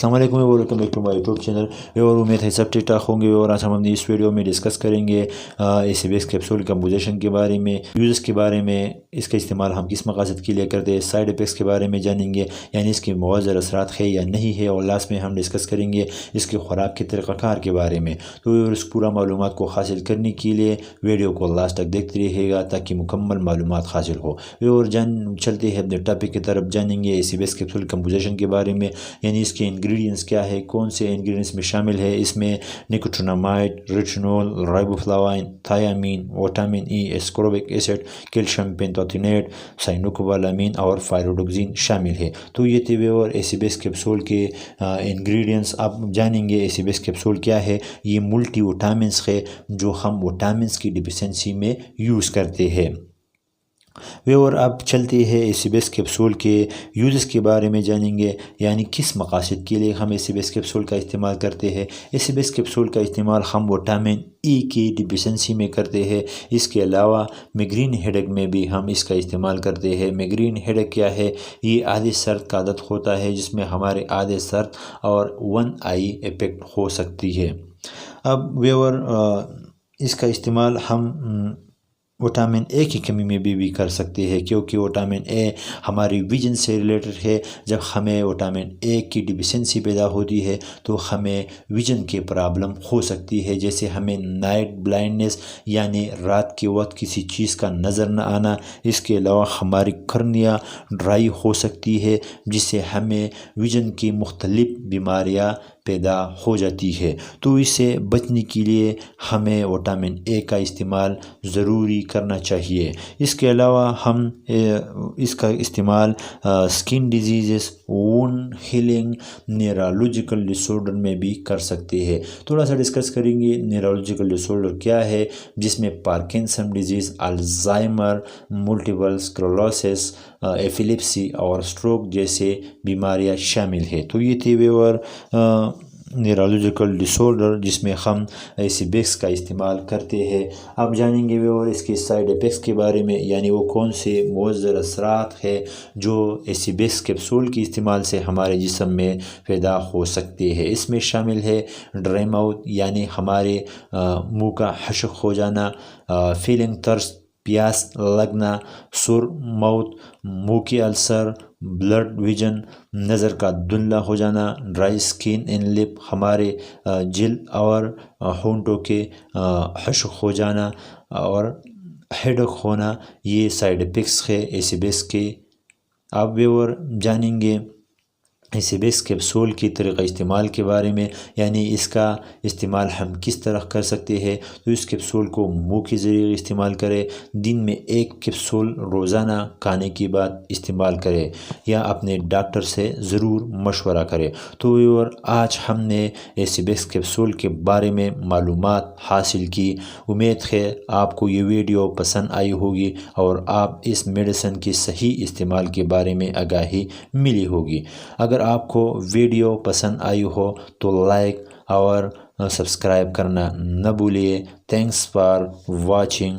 السلام علیکم welcome back to my YouTube channel اور امید ہے سب ٹھیک ٹھاک ہوں گے۔ اور آج ہم اپنی اس ویڈیو میں ڈسکس کریں گے ACBS کیپسول کمپوزیشن کے بارے میں، یوزز کے بارے میں، اس کا استعمال ہم کس مقاصد کے لیے کرتے ہیں، سائیڈ افیکٹس کے بارے میں جانیں گے، یعنی اس کے مؤثر اثرات ہے یا نہیں ہے، اور لاسٹ میں ہم ڈسکس کریں گے اس کے خوراک کے طریقہ کار کے بارے میں۔ تو اس پورا معلومات کو حاصل کرنے کے لیے ویڈیو کو لاسٹ تک دیکھتے رہیے گا تاکہ مکمل معلومات حاصل ہو۔ اور چلتے ہیں اپنے ٹاپک کی طرف، جانیں گے ACBS کیپسول کمپوزیشن کے بارے میں، یعنی اس کے انگریڈینٹس کیا ہے، کون سے انگریڈینٹس میں شامل ہے۔ اس میں nicotinamide, retinol, riboflavin, thiamine, vitamin E, ascorbic acid, calcium pantothenate, cyanocobalamin اور فائروڈوکسین شامل ہے۔ تو یہ تھے اور ACBS کیپسول کے انگریڈینٹس۔ اب جانیں گے ACBS کیپسول کیا ہے۔ یہ ملٹی وٹامنس ہے جو ہم وٹامنس کی ڈیفیشنسی میں یوز کرتے ہیں۔ اور اب چلتے ہیں ACBS کیپسول کے یوزز کے بارے میں جانیں گے، یعنی کس مقاصد کے لیے ہم ACBS کیپسول کا استعمال کرتے ہیں۔ ACBS کیپسول کا استعمال ہم وٹامن ای کی ڈیفیشنسی میں کرتے ہیں۔ اس کے علاوہ میگرین ہیڈیک میں بھی ہم اس کا استعمال کرتے ہیں۔ میگرین ہیڈیک کیا ہے؟ یہ آدھے سر کا عادت ہوتا ہے جس میں ہمارے آدھے سر اور ون آئی افیکٹ ہو سکتی ہے۔ اب ویور اس کا استعمال ہم وٹامن اے کی کمی میں بھی کر سکتے ہیں، کیونکہ وٹامن اے ہماری ویژن سے ریلیٹڈ ہے۔ جب ہمیں وٹامن اے کی ڈیفیشنسی پیدا ہوتی ہے تو ہمیں ویژن کی پرابلم ہو سکتی ہے، جیسے ہمیں نائٹ بلائنڈنس یعنی رات کے وقت کسی چیز کا نظر نہ آنا۔ اس کے علاوہ ہماری کارنیا ڈرائی ہو سکتی ہے جس سے ہمیں ویژن کی مختلف بیماریاں پیدا ہو جاتی ہے۔ تو اس سے بچنے کے لیے ہمیں وٹامن اے کا استعمال ضروری کرنا چاہیے۔ اس کے علاوہ ہم اس کا استعمال سکن ڈیزیزز، وونڈ ہیلنگ، نیورولوجیکل ڈس آرڈر میں بھی کر سکتے ہیں۔ تھوڑا سا ڈسکس کریں گے نیورولوجیکل ڈس آرڈر کیا ہے، جس میں Parkinson disease, Alzheimer, multiple sclerosis, epilepsy اور اسٹروک جیسے بیماریاں شامل ہیں۔ تو یہ تھے ویور نیورولوجیکل ڈس آرڈر جس میں ہم ACBS کا استعمال کرتے ہیں۔ اب جانیں گے اور اس کے سائیڈ افیکٹس کے بارے میں، یعنی وہ کون سے مؤثر اثرات ہیں جو ACBS کیپسول کے استعمال سے ہمارے جسم میں پیدا ہو سکتے ہیں۔ اس میں شامل ہے ڈرائی ماؤتھ یعنی ہمارے منہ کا خشک ہو جانا، فیلنگ ترس، پیاس لگنا، سور ماؤتھ، منہ کی السر، بلڈ ویژن، نظر کا دھندلا ہو جانا، ڈرائی سکن ان لپ، ہمارے جلد اور ہونٹوں کے خشک ہو جانا اور ہیڈیک ہونا، یہ سائیڈ افیکٹس ہے ACBS کے۔ اب ویور جانیں گے ACBS کیپسول کی طریقہ استعمال کے بارے میں، یعنی اس کا استعمال ہم کس طرح کر سکتے ہیں۔ تو اس کیپسول کو منہ کے ذریعے استعمال کریں، دن میں 1 کیپسول روزانہ کھانے کے بعد استعمال کریں، یا اپنے ڈاکٹر سے ضرور مشورہ کریں۔ تو اور آج ہم نے ACBS کیپسول کے بارے میں معلومات حاصل کی۔ امید ہے آپ کو یہ ویڈیو پسند آئی ہوگی اور آپ اس میڈیسن کے صحیح استعمال کے بارے میں آگاہی ملی ہوگی۔ اگر آپ کو ویڈیو پسند آئی ہو تو لائک اور سبسکرائب کرنا نہ بھولیے۔ Thanks for watching.